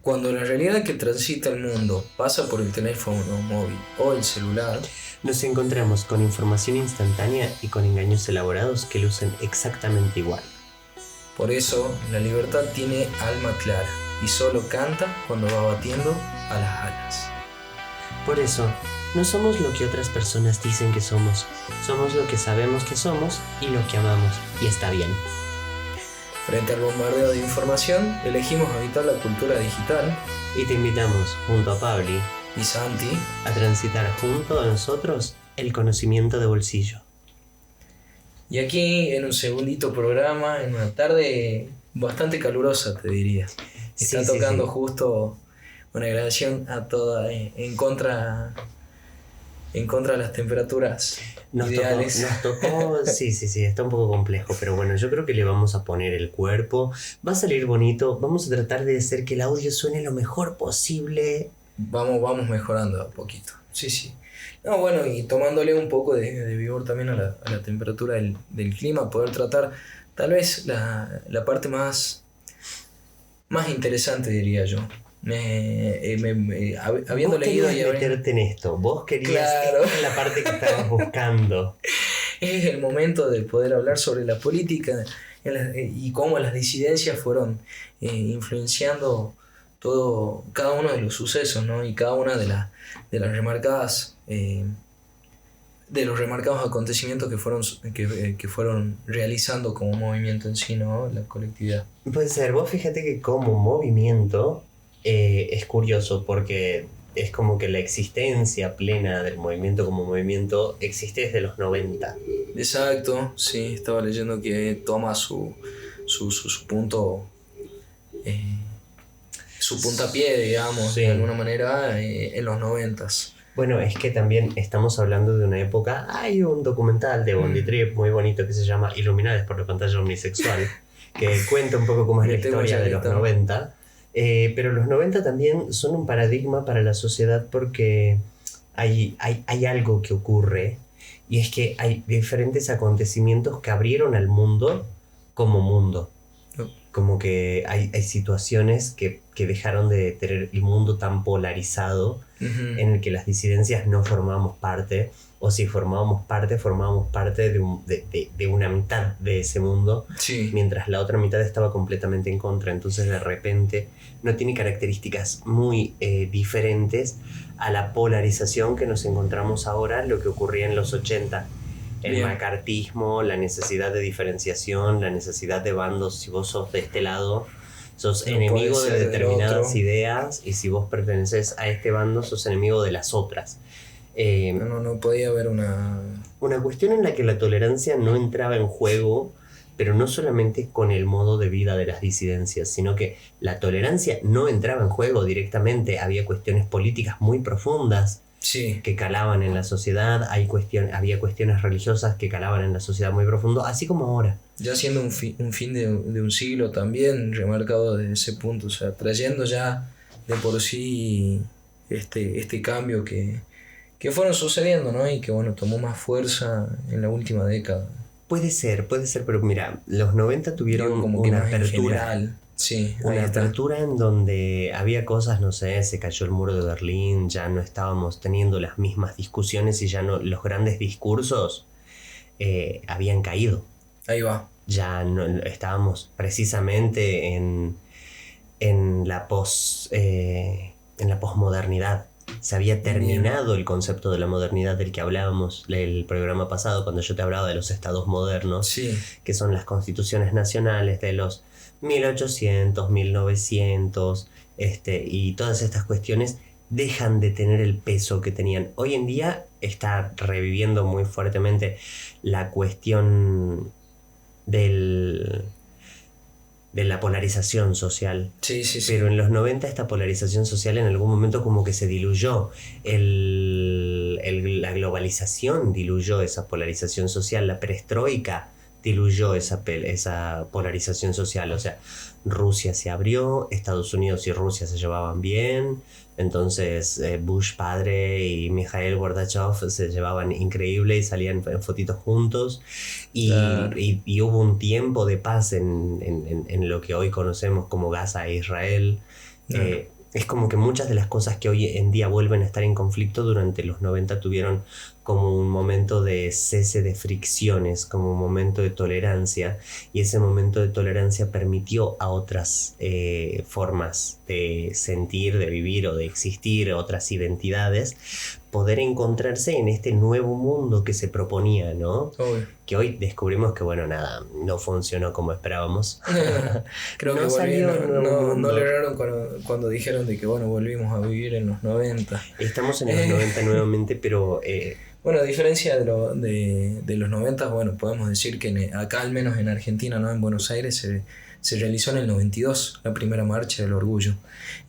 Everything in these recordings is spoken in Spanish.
Cuando la realidad que transita el mundo pasa por el teléfono móvil o el celular, nos encontramos con información instantánea y con engaños elaborados que lucen exactamente igual. Por eso la libertad tiene alma clara y solo canta cuando va batiendo a las alas. Por eso, no somos lo que otras personas dicen que somos lo que sabemos que somos y lo que amamos, y está bien. Frente al bombardeo de información, elegimos habitar la cultura digital y te invitamos, junto a Pabli y Santi, a transitar junto a nosotros el conocimiento de bolsillo. Y aquí en un segundito programa, en una tarde bastante calurosa, te diría. Está tocando justo una grabación a toda en contra de las temperaturas ideales. Nos tocó, sí, está un poco complejo, pero bueno, yo creo que le vamos a poner el cuerpo, va a salir bonito, vamos a tratar de hacer que el audio suene lo mejor posible. Vamos mejorando a poquito, sí. No, bueno, y tomándole un poco de vigor también a la temperatura del clima, poder tratar tal vez la parte más interesante, diría yo. Habiendo leído y meterte en esto, vos querías, claro. Esta es la parte que estabas buscando. Es el momento de poder hablar sobre la política y cómo las disidencias fueron influenciando cada uno de los sucesos, ¿no? Y cada una de las remarcadas de los remarcados acontecimientos que fueron realizando como movimiento en sí, ¿no? La colectividad. Puede ser, vos fíjate que como movimiento es curioso porque es como que la existencia plena del movimiento como movimiento existe desde los 90. Exacto, sí, estaba leyendo que toma su punto, su puntapié, digamos, de alguna manera, en los 90s. Bueno, es que también estamos hablando de una época. Hay un documental de Bondi Trip muy bonito que se llama Iluminadas por la pantalla omnisexual, que cuenta un poco cómo es la historia de los 90. Pero los 90 también son un paradigma para la sociedad porque hay algo que ocurre, y es que hay diferentes acontecimientos que abrieron al mundo como mundo. Como que hay situaciones que dejaron de tener el mundo tan polarizado, en el que las disidencias no formábamos parte, o si formábamos parte de una mitad de ese mundo, sí, mientras la otra mitad estaba completamente en contra. Entonces de repente no tiene características muy diferentes a la polarización que nos encontramos ahora, lo que ocurría en los 80. El macartismo, la necesidad de diferenciación, la necesidad de bandos. Si vos sos de este lado, sos enemigo de determinadas ideas, y si vos perteneces a este bando, sos enemigo de las otras. No podía haber una cuestión en la que la tolerancia no entraba en juego, pero no solamente con el modo de vida de las disidencias, sino que la tolerancia no entraba en juego directamente. Había cuestiones políticas muy profundas, sí, que calaban en la sociedad, había cuestiones religiosas que calaban en la sociedad muy profundo, así como ahora. Ya siendo un fin de un siglo también remarcado desde ese punto, o sea, trayendo ya de por sí este cambio que fueron sucediendo, ¿no? Y que bueno, tomó más fuerza en la última década. Puede ser, pero mira, los 90 tuvieron como una apertura. Sí, una apertura en donde había cosas, no sé, se cayó el muro de Berlín, ya no estábamos teniendo las mismas discusiones y ya no, los grandes discursos habían caído. Ahí va. Ya no estábamos precisamente en la posmodernidad. Se había terminado el concepto de la modernidad del que hablábamos el programa pasado, cuando yo te hablaba de los estados modernos, sí, que son las constituciones nacionales de los 1800, 1900, y todas estas cuestiones dejan de tener el peso que tenían. Hoy en día está reviviendo muy fuertemente la cuestión de la polarización social. Sí. Pero en los 90 esta polarización social en algún momento como que se diluyó. La globalización diluyó esa polarización social, la perestroika diluyó esa polarización social. O sea, Rusia se abrió, Estados Unidos y Rusia se llevaban bien, entonces Bush padre y Mikhail Gorbachev se llevaban increíble y salían en fotitos juntos, y hubo un tiempo de paz en lo que hoy conocemos como Gaza e Israel. Es como que muchas de las cosas que hoy en día vuelven a estar en conflicto durante los 90 tuvieron como un momento de cese de fricciones, como un momento de tolerancia, y ese momento de tolerancia permitió a otras formas de sentir, de vivir o de existir, otras identidades, poder encontrarse en este nuevo mundo que se proponía, ¿no? Obvio. Que hoy descubrimos que, bueno, nada, no funcionó como esperábamos. Creo que no lograron cuando dijeron de que, bueno, volvimos a vivir en los 90. Estamos en los 90 nuevamente, pero... Bueno, a diferencia de los 90, bueno, podemos decir que acá, al menos en Argentina, ¿no? En Buenos Aires, se realizó en el 92 la primera marcha del orgullo,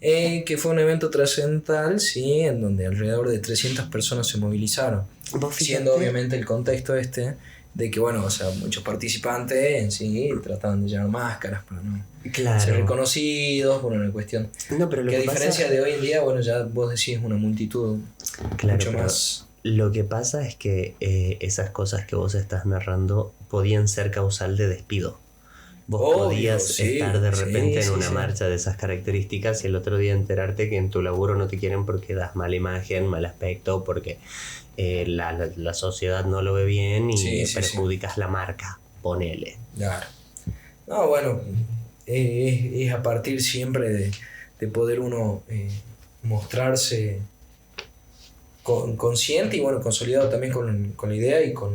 que fue un evento trascendental, sí, en donde alrededor de 300 personas se movilizaron, siendo obviamente el contexto de que, bueno, o sea, muchos participantes en sí trataban de llevar máscaras para no ser reconocidos por una cuestión. No, pero que a diferencia de hoy en día, bueno, ya vos decís una multitud mucho más... Lo que pasa es que esas cosas que vos estás narrando podían ser causal de despido. Vos podías estar de repente en una marcha de esas características y el otro día enterarte que en tu laburo no te quieren porque das mala imagen, mal aspecto, porque la sociedad no lo ve bien y perjudicas la marca, ponele. Claro. No, bueno, es a partir siempre de poder uno mostrarse consciente y, bueno, consolidado también con la idea y con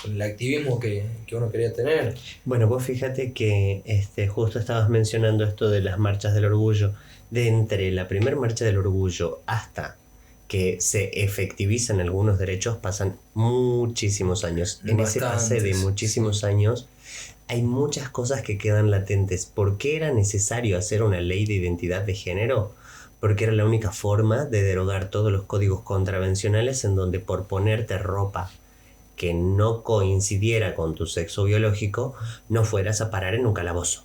el activismo que uno quería tener. Bueno, vos fíjate que justo estabas mencionando esto de las marchas del orgullo. De entre la primera marcha del orgullo hasta que se efectivizan algunos derechos pasan muchísimos años. En ese pase de muchísimos años hay muchas cosas que quedan latentes. ¿Por qué era necesario hacer una ley de identidad de género? Porque era la única forma de derogar todos los códigos contravencionales en donde por ponerte ropa que no coincidiera con tu sexo biológico no fueras a parar en un calabozo.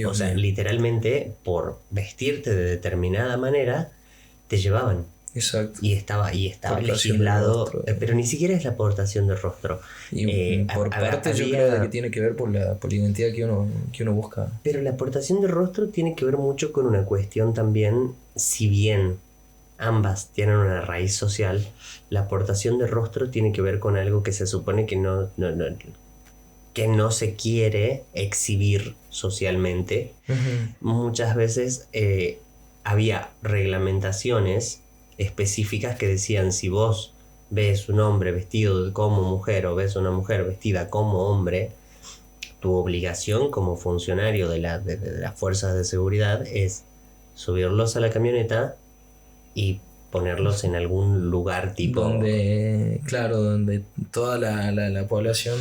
O sea, literalmente por vestirte de determinada manera te llevaban. Exacto. Y estaba legislado, pero ni siquiera es la aportación de rostro. Y por parte yo creo que tiene que ver por la identidad que uno busca. Pero la aportación de rostro tiene que ver mucho con una cuestión también, si bien ambas tienen una raíz social, la aportación de rostro tiene que ver con algo que se supone que no se quiere exhibir socialmente. Uh-huh. Muchas veces había reglamentaciones específicas que decían: si vos ves un hombre vestido como mujer o ves una mujer vestida como hombre, tu obligación como funcionario de las fuerzas de seguridad es subirlos a la camioneta y ponerlos en algún lugar tipo... Donde toda la población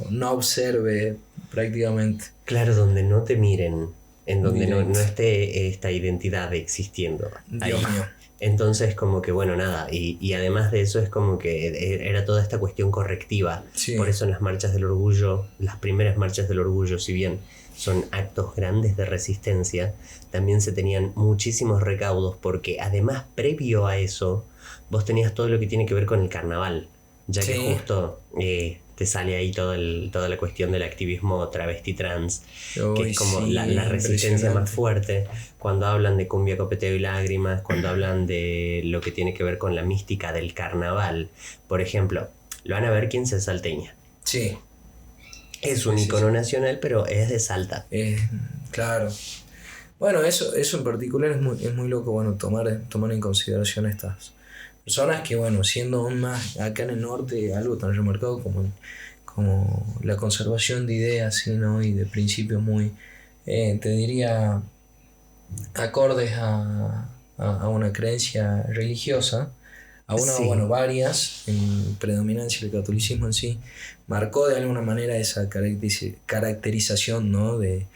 no observe prácticamente. Claro, donde no te miren, en donde no esté esta identidad existiendo. Dios mío. Entonces, como que, bueno, nada, y además de eso es como que era toda esta cuestión correctiva. Sí. Por eso en las marchas del orgullo, las primeras marchas del orgullo, si bien son actos grandes de resistencia, también se tenían muchísimos recaudos, porque además, previo a eso, vos tenías todo lo que tiene que ver con el carnaval, ya que justo te sale ahí toda la cuestión del activismo travesti trans, que es como la resistencia más fuerte, cuando hablan de cumbia, copeteo y lágrimas, cuando hablan de lo que tiene que ver con la mística del carnaval. Por ejemplo, lo van a ver quien es salteña. Sí. Es un icono nacional, pero es de Salta. Claro. Bueno, eso en particular es muy loco, bueno, tomar en consideración estas personas que, bueno, siendo aún más acá en el norte, algo tan remarcado como la conservación de ideas, ¿sí, no? Y de principios muy, te diría, acordes a una creencia religiosa, a una, bueno, varias, en predominancia del catolicismo en sí, marcó de alguna manera esa caracterización, ¿no? de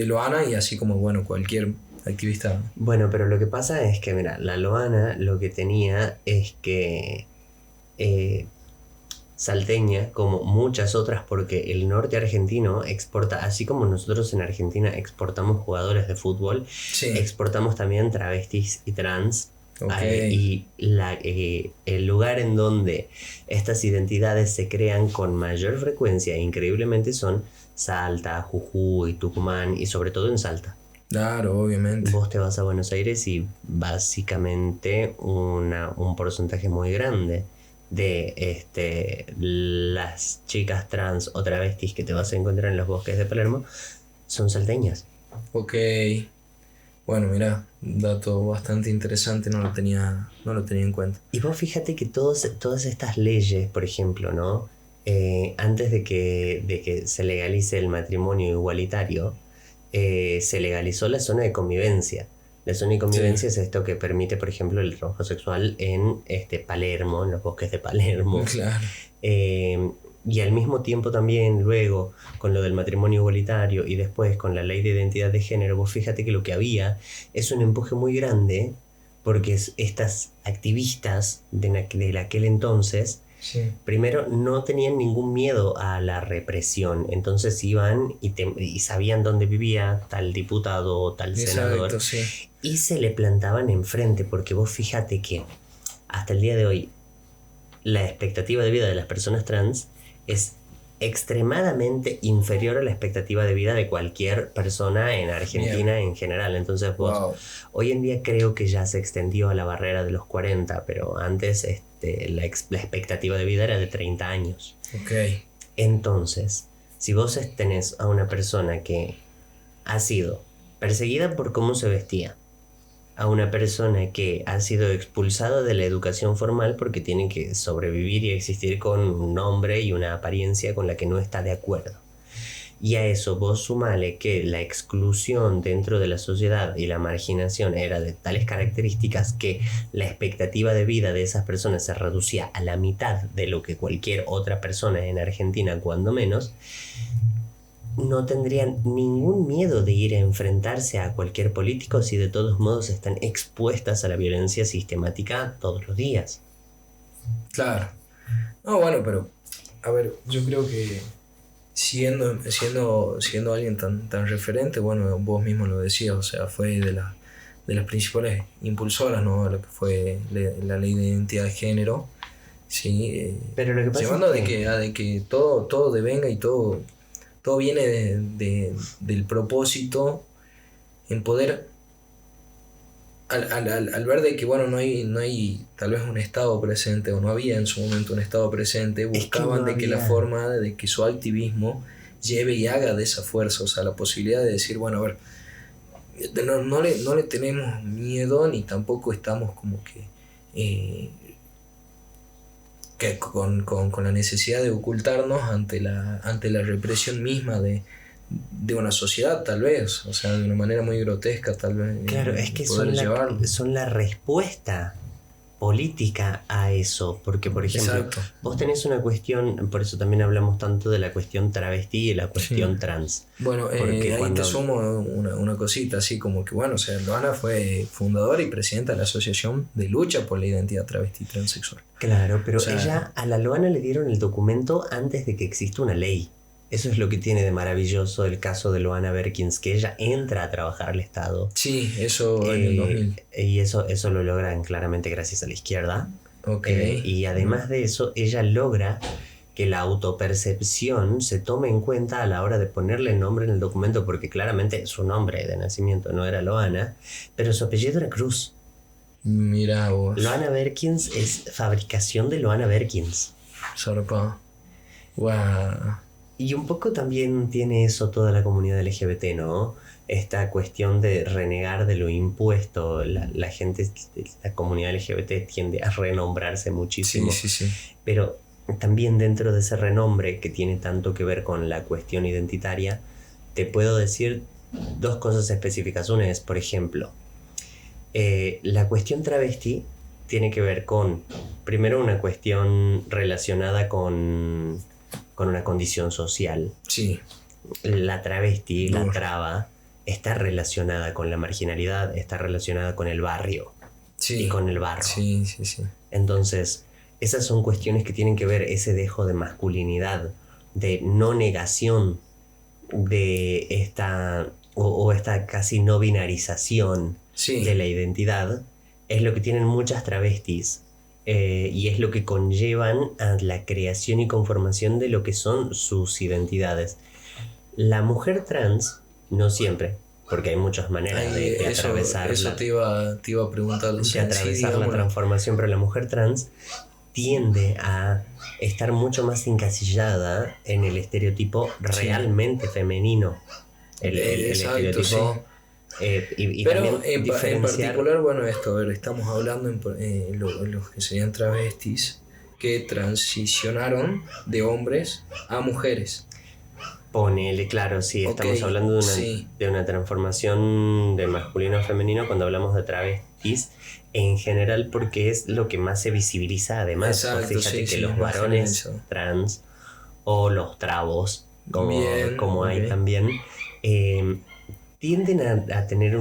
Loana, y así como, bueno, cualquier activista. Bueno, pero lo que pasa es que, mira, la Loana lo que tenía es que salteña, como muchas otras, porque el norte argentino exporta, así como nosotros en Argentina exportamos jugadores de fútbol, exportamos también travestis y trans. Y el lugar en donde estas identidades se crean con mayor frecuencia, increíblemente, son Salta, Jujuy, Tucumán y sobre todo en Salta. Claro, obviamente. Vos te vas a Buenos Aires y básicamente un porcentaje muy grande de las chicas trans o travestis que te vas a encontrar en los bosques de Palermo son salteñas. Ok. Bueno, mira, un dato bastante interesante, no lo tenía en cuenta. Y vos fíjate que todas estas leyes, por ejemplo, ¿no? Antes de que se legalice el matrimonio igualitario, se legalizó la zona de convivencia. La zona de convivencia es esto que permite, por ejemplo, el trabajo sexual en Palermo, en los bosques de Palermo. Claro. Y al mismo tiempo también luego con lo del matrimonio igualitario y después con la ley de identidad de género, vos fíjate que lo que había es un empuje muy grande porque estas activistas de aquel entonces, Sí. primero no tenían ningún miedo a la represión, entonces iban y sabían dónde vivía tal diputado o tal senador. Exacto, sí. Y se le plantaban enfrente, porque vos fíjate que hasta el día de hoy la expectativa de vida de las personas trans es extremadamente inferior a la expectativa de vida de cualquier persona en Argentina en general. Entonces vos, hoy en día creo que ya se extendió a la barrera de los 40, pero antes la expectativa de vida era de 30 años. Ok. Entonces, si vos tenés a una persona que ha sido perseguida por cómo se vestía, a una persona que ha sido expulsada de la educación formal porque tiene que sobrevivir y existir con un nombre y una apariencia con la que no está de acuerdo. Y a eso vos sumale que la exclusión dentro de la sociedad y la marginación era de tales características que la expectativa de vida de esas personas se reducía a la mitad de lo que cualquier otra persona en Argentina, cuando menos, no tendrían ningún miedo de ir a enfrentarse a cualquier político si de todos modos están expuestas a la violencia sistemática todos los días. Claro. No, bueno, pero a ver, yo creo que siendo alguien tan referente, bueno, vos mismo lo decías, o sea, fue de las principales impulsoras, ¿no? Lo que fue la ley de identidad de género, sí, pero lo que pasa llevando es de que todo devenga y todo viene del propósito en poder, al ver de que bueno, no hay tal vez un Estado presente, o no había en su momento un Estado presente, buscaban de que la forma de que su activismo lleve y haga de esa fuerza, o sea, la posibilidad de decir, bueno, a ver, no le tenemos miedo, ni tampoco estamos como que con la necesidad de ocultarnos ante la represión misma de una sociedad, tal vez, o sea, de una manera muy grotesca, tal vez. Claro, es que son la respuesta política a eso, porque por ejemplo, exacto, vos tenés una cuestión, por eso también hablamos tanto de la cuestión travesti y la cuestión trans. Bueno, ahí te sumo una cosita, así como que bueno, o sea, Loana fue fundadora y presidenta de la Asociación de Lucha por la Identidad Travesti y Transexual. Claro, pero a la Loana le dieron el documento antes de que exista una ley. Eso es lo que tiene de maravilloso el caso de Loana Berkins, que ella entra a trabajar al Estado. Sí, eso en el 2000. Y eso lo logran claramente gracias a la izquierda. Okay. Y además de eso, ella logra que la autopercepción se tome en cuenta a la hora de ponerle el nombre en el documento, porque claramente su nombre de nacimiento no era Loana, pero su apellido era Cruz. Mira vos. Loana Berkins es fabricación de Loana Berkins. Zarpado. Wow. Y un poco también tiene eso toda la comunidad LGBT, ¿no? Esta cuestión de renegar de lo impuesto. La gente, la comunidad LGBT tiende a renombrarse muchísimo. Sí. Pero también dentro de ese renombre que tiene tanto que ver con la cuestión identitaria, te puedo decir dos cosas específicas. Una es, por ejemplo, la cuestión travesti tiene que ver con, primero, una cuestión relacionada con una condición social. Sí. La travesti, la traba, está relacionada con la marginalidad, está relacionada con el barrio y con el barro. Sí. Entonces, esas son cuestiones que tienen que ver ese dejo de masculinidad, de no negación de esta casi no binarización de la identidad, es lo que tienen muchas travestis. Y es lo que conllevan a la creación y conformación de lo que son sus identidades. La mujer trans, no siempre, porque hay muchas maneras de atravesar eso te iba a preguntar. De atravesar la transformación, pero la mujer trans tiende a estar mucho más encasillada en el estereotipo realmente femenino. El estereotipo. Y pero en particular, bueno, esto, a ver, estamos hablando en los que serían travestis que transicionaron de hombres a mujeres. Ponele, claro, sí, estamos hablando de una transformación de masculino a femenino cuando hablamos de travestis, en general porque es lo que más se visibiliza además. Exacto, fíjate que los varones trans o los trabos, como hay también, tienden a tener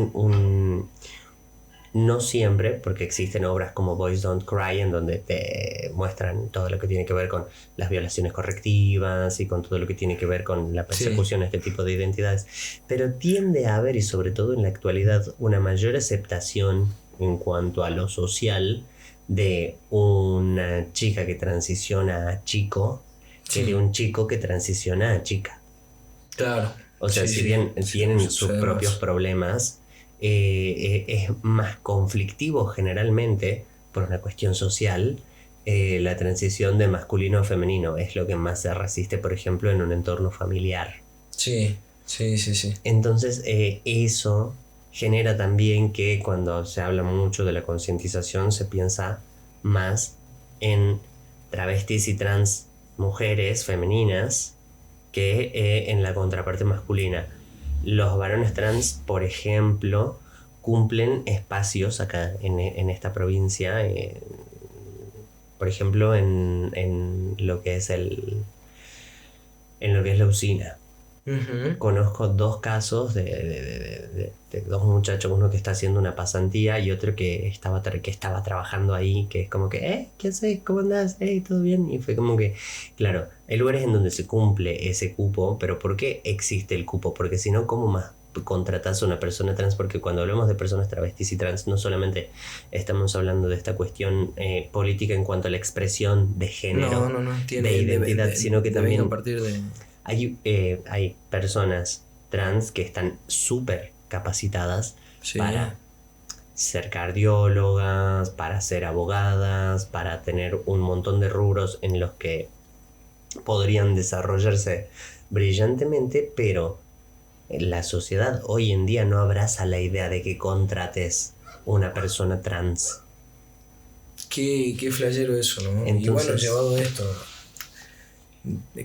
no siempre, porque existen obras como Boys Don't Cry en donde te muestran todo lo que tiene que ver con las violaciones correctivas y con todo lo que tiene que ver con la persecución a este tipo de identidades, pero tiende a haber, y sobre todo en la actualidad, una mayor aceptación en cuanto a lo social de una chica que transiciona a chico que de un chico que transiciona a chica. Claro. O sea, si bien tienen sus propios problemas, es más conflictivo generalmente por una cuestión social. La transición de masculino a femenino es lo que más se resiste, por ejemplo, en un entorno familiar. Sí. Entonces eso genera también que cuando se habla mucho de la concientización se piensa más en travestis y trans mujeres femeninas que en la contraparte masculina. Los varones trans, por ejemplo, cumplen espacios acá en esta provincia, por ejemplo, en lo que es en lo que es la usina. Uh-huh. Conozco 2 casos de 2 muchachos, uno que está haciendo una pasantía y otro que estaba trabajando ahí, que es como que, ¿qué haces? ¿Cómo andás? ¿Todo bien? Y fue como que, claro, hay lugares en donde se cumple ese cupo, pero ¿por qué existe el cupo? Porque si no, ¿cómo más contratas a una persona trans? Porque cuando hablamos de personas travestis y trans, no solamente estamos hablando de esta cuestión política en cuanto a la expresión de género, de identidad, sino que también... A partir de... Hay personas trans que están súper capacitadas para ser cardiólogas, para ser abogadas, para tener un montón de rubros en los que podrían desarrollarse brillantemente, pero la sociedad hoy en día no abraza la idea de que contrates una persona trans. Qué flashero eso, ¿no? Entonces, y bueno, llevado esto...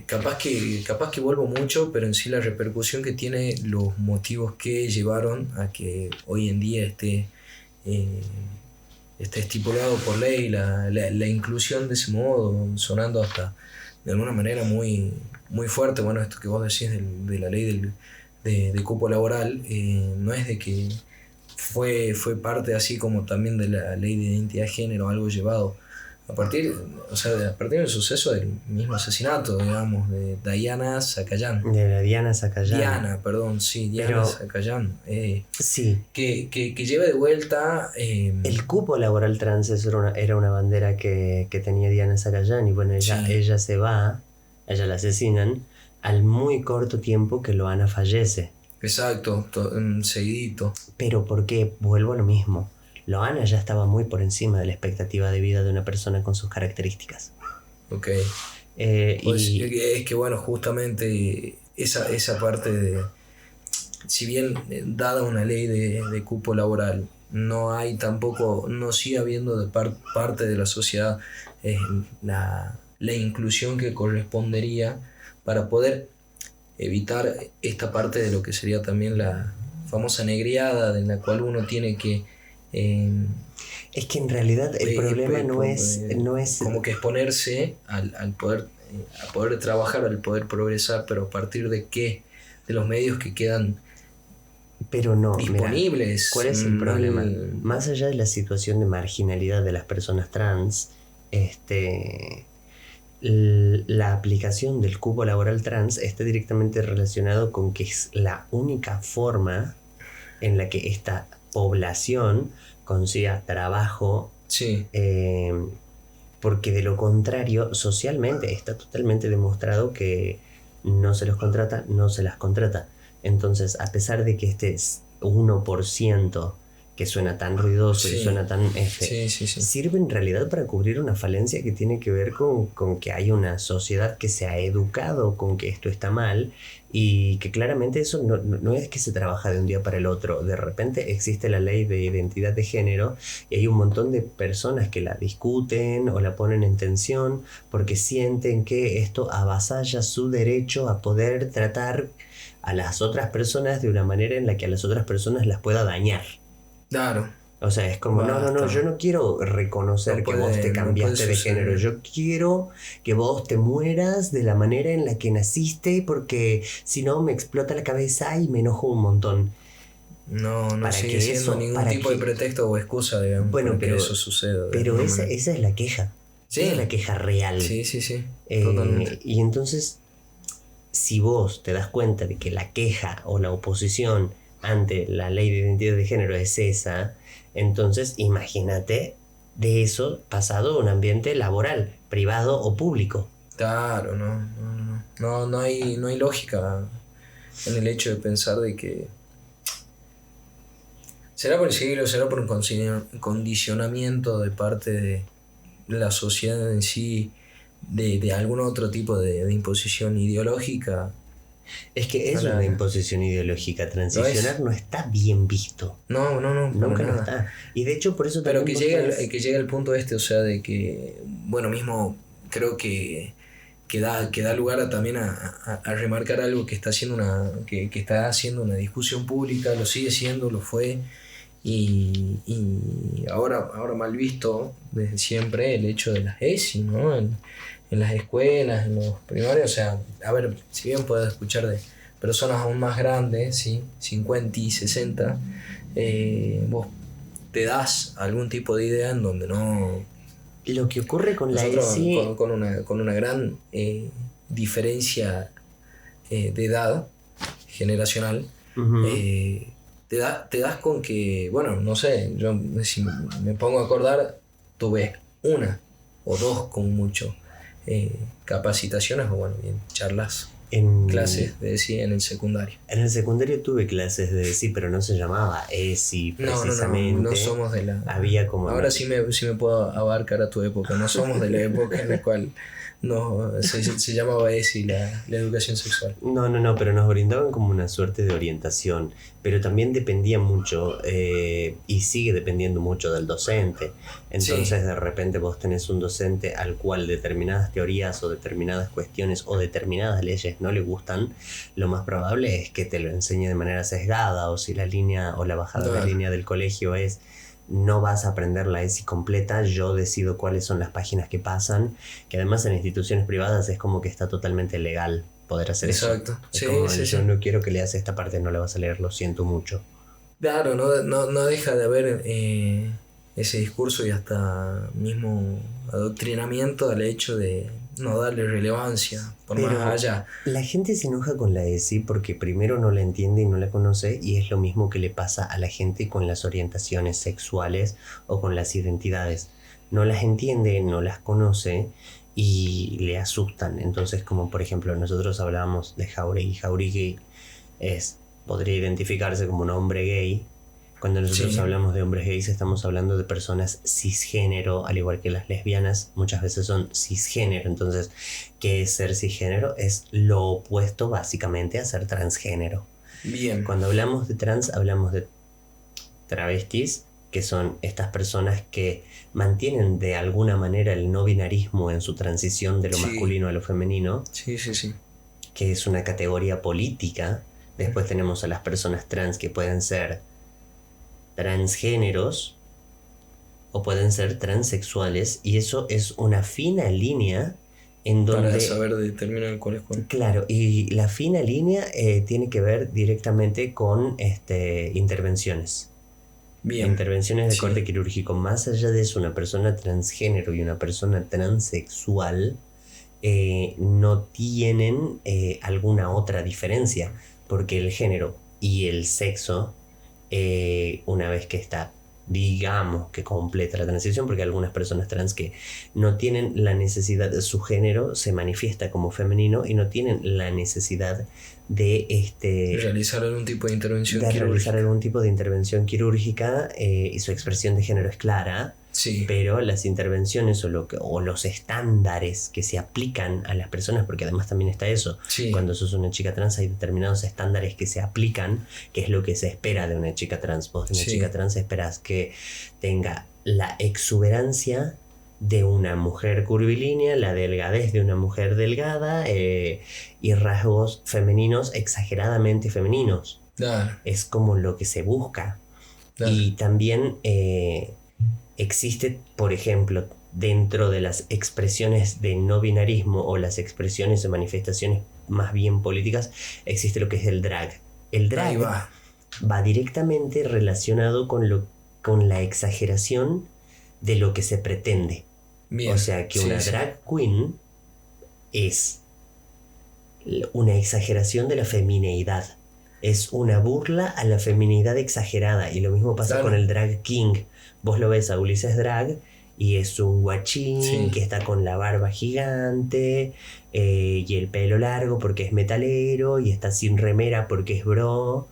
Capaz que vuelvo mucho, pero en sí la repercusión que tiene, los motivos que llevaron a que hoy en día esté estipulado por ley la inclusión de ese modo, sonando hasta de alguna manera muy, muy fuerte. Bueno, esto que vos decís de la ley de cupo laboral, no es de que fue parte así como también de la ley de identidad de género, algo llevado a partir del suceso del mismo asesinato, digamos, de Diana Zacayán. De la Diana Zacayán. Diana Zacayán. Sí. Que lleva de vuelta... el cupo laboral trans era una bandera que tenía Diana Zacayán, y bueno, ella se va, ella la asesinan, al muy corto tiempo que Loana fallece. Exacto, seguidito. Pero ¿por qué? Vuelvo a lo mismo. Loana ya estaba muy por encima de la expectativa de vida de una persona con sus características. Ok. Es que bueno, justamente esa parte de... Si bien dada una ley de cupo laboral, no hay tampoco, no sigue habiendo de parte de la sociedad la inclusión que correspondería para poder evitar esta parte de lo que sería también la famosa negriada, en la cual uno tiene que... es que en realidad el problema no es como que exponerse al poder a poder trabajar, al poder progresar, pero a partir de qué, de los medios que quedan disponibles. Mira, ¿cuál es el problema? Más allá de la situación de marginalidad de las personas trans, la aplicación del cupo laboral trans está directamente relacionado con que es la única forma en la que esta población consiga trabajo, porque de lo contrario, socialmente está totalmente demostrado que no se los contrata, no se las contrata. Entonces, a pesar de que 1% que suena tan ruidoso y suena tan... Sí. sirve en realidad para cubrir una falencia que tiene que ver con que hay una sociedad que se ha educado con que esto está mal y que claramente eso no es que se trabaja de un día para el otro. De repente existe la ley de identidad de género y hay un montón de personas que la discuten o la ponen en tensión porque sienten que esto avasalla su derecho a poder tratar a las otras personas de una manera en la que a las otras personas las pueda dañar. Claro. O sea, es como, no, yo no quiero reconocer que vos te cambiaste de género. Yo quiero que vos te mueras de la manera en la que naciste porque si no me explota la cabeza y me enojo un montón. No sigue siendo ningún tipo de pretexto o excusa, digamos, bueno, que eso suceda. Pero esa es la queja. Sí. Esa es la queja real. Sí. Totalmente. Y entonces, si vos te das cuenta de que la queja o la oposición ante la ley de identidad de género es esa, entonces imagínate de eso pasado a un ambiente laboral, privado o público. Claro, no hay lógica en el hecho de pensar de que será por el siglo, será por un condicionamiento de parte de la sociedad en sí, de algún otro tipo de imposición ideológica. Es que es una imposición ideológica. Transicionar no está bien visto. No. Nunca lo está. Y de hecho por eso pero que llega el punto o sea, de que, bueno, mismo creo que da lugar también a remarcar algo que está haciendo que está haciendo una discusión pública, lo sigue siendo, lo fue, y ahora mal visto desde siempre el hecho de las ESI, ¿no? En las escuelas, en los primarios, o sea, a ver, si bien puedes escuchar de personas aún más grandes, ¿sí? 50 y 60, vos te das algún tipo de idea en donde no... Lo que ocurre con la ESI... Con una gran diferencia de edad generacional, te das con que, bueno, no sé, yo si me pongo a acordar, tuve una o dos como mucho capacitaciones o bueno, bien, charlas, clases de ESI en el secundario. En el secundario tuve clases de ESI, pero no se llamaba ESI precisamente. No somos de la... Había como... Ahora sí me puedo abarcar a tu época, no somos de la época en la cual se llamaba ESI la educación sexual. No, pero nos brindaban como una suerte de orientación, pero también dependía mucho y sigue dependiendo mucho del docente. Entonces de repente vos tenés un docente al cual determinadas teorías o determinadas cuestiones o determinadas leyes no le gustan, lo más probable es que te lo enseñe de manera sesgada, o si la línea o la bajada de línea del colegio es: no vas a aprender la ESI completa, yo decido cuáles son las páginas que pasan, que además en instituciones privadas es como que está totalmente legal poder hacer eso. Exacto. Yo no quiero que leas esta parte, no la vas a leer, lo siento mucho. Claro, no deja de haber ese discurso y hasta mismo adoctrinamiento al hecho de no darle relevancia por más allá. La gente se enoja con la ESI porque primero no la entiende y no la conoce, y es lo mismo que le pasa a la gente con las orientaciones sexuales o con las identidades. No las entiende, no las conoce y le asustan. Entonces, como por ejemplo nosotros hablábamos de Jauregui. Jauregui podría identificarse como un hombre gay. Cuando nosotros hablamos de hombres gays estamos hablando de personas cisgénero, al igual que las lesbianas muchas veces son cisgénero. Entonces, ¿qué es ser cisgénero? Es lo opuesto básicamente a ser transgénero. Bien. Cuando hablamos de trans hablamos de travestis, que son estas personas que mantienen de alguna manera el no binarismo en su transición de lo masculino a lo femenino. Sí. Que es una categoría política. Después tenemos a las personas trans que pueden ser transgéneros o pueden ser transexuales, y eso es una fina línea en donde... Para saber determinar cuál es cuál. Claro, y la fina línea tiene que ver directamente con intervenciones. Bien. Intervenciones de corte quirúrgico. Más allá de eso, una persona transgénero y una persona transexual no tienen alguna otra diferencia, porque el género y el sexo, una vez que está digamos que completa la transición, porque hay algunas personas trans que no tienen la necesidad, su género se manifiesta como femenino y no tienen la necesidad de realizar algún tipo de intervención quirúrgica. Realizar algún tipo de intervención quirúrgica, y su expresión de género es clara. Sí. Pero las intervenciones o los estándares que se aplican a las personas, porque además también está eso, sí. Cuando sos una chica trans hay determinados estándares que se aplican, que es lo que se espera de una chica trans. Vos de una chica trans esperás que tenga la exuberancia de una mujer curvilínea, la delgadez de una mujer delgada, y rasgos femeninos exageradamente femeninos. Es como lo que se busca. Y también existe, por ejemplo, dentro de las expresiones de no binarismo o las expresiones de manifestaciones más bien políticas, existe lo que es el drag. El drag va directamente relacionado con la exageración de lo que se pretende. Bien. O sea que una drag queen es una exageración de la femineidad. Es una burla a la feminidad exagerada. Y lo mismo pasa con el drag king. Vos lo ves a Ulises Drag y es un guachín que está con la barba gigante, y el pelo largo porque es metalero, y está sin remera porque es bro.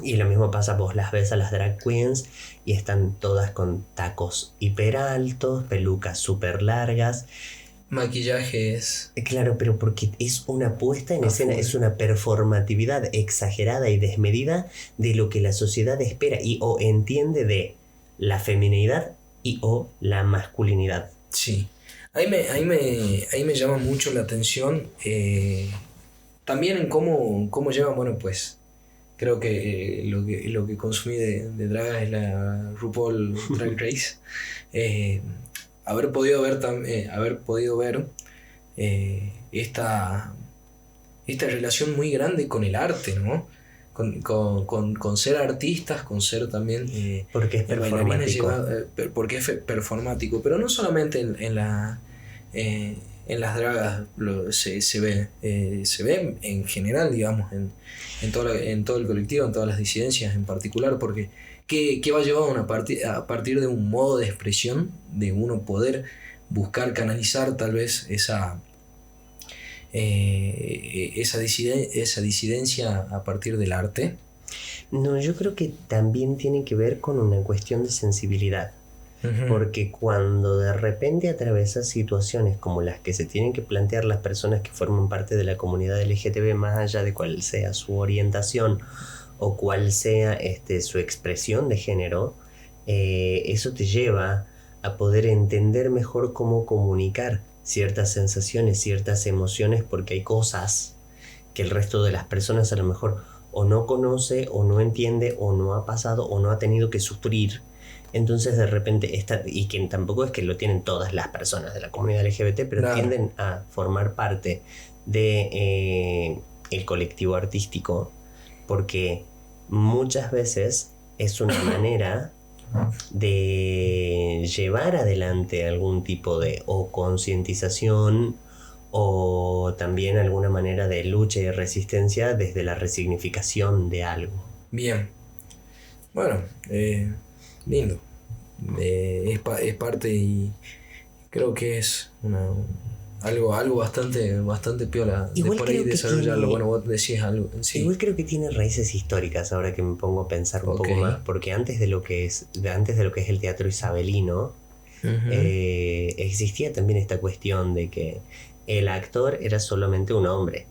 Y lo mismo pasa, vos las ves a las drag queens y están todas con tacos hiper altos, pelucas súper largas. Maquillajes. Claro, pero porque es una puesta en escena, es una performatividad exagerada y desmedida de lo que la sociedad espera o entiende de la femineidad o la masculinidad. Sí. Ahí me llama mucho la atención, también en cómo llevan, bueno, pues creo que lo que consumí de drag es la RuPaul Drag Race. Haber podido ver esta relación muy grande con el arte, ¿no? Con ser artistas, con ser también porque es performático. Porque es performático, pero no solamente en las dragas se ve en general, digamos, en todo el colectivo, en todas las disidencias en particular, porque ¿qué va llevado a partir de un modo de expresión, de uno poder buscar canalizar tal vez esa disidencia a partir del arte? No, yo creo que también tiene que ver con una cuestión de sensibilidad. Porque cuando de repente atravesas situaciones como las que se tienen que plantear las personas que forman parte de la comunidad LGTB, más allá de cuál sea su orientación o cuál sea su expresión de género, eso te lleva a poder entender mejor cómo comunicar ciertas sensaciones, ciertas emociones, porque hay cosas que el resto de las personas a lo mejor o no conoce, o no entiende, o no ha pasado, o no ha tenido que sufrir. Entonces de repente y que tampoco es que lo tienen todas las personas de la comunidad LGBT, pero tienden a formar parte de el colectivo artístico, porque muchas veces es una manera de llevar adelante algún tipo de concientización o también alguna manera de lucha y resistencia desde la resignificación de algo. Bien. Bueno, lindo. Es parte, y creo que es algo bastante piola igual de por ahí desarrollarlo. Bueno, vos decís algo. Sí. Igual creo que tiene raíces históricas, ahora que me pongo a pensar un poco más, porque antes de lo que es el teatro isabelino, existía también esta cuestión de que el actor era solamente un hombre.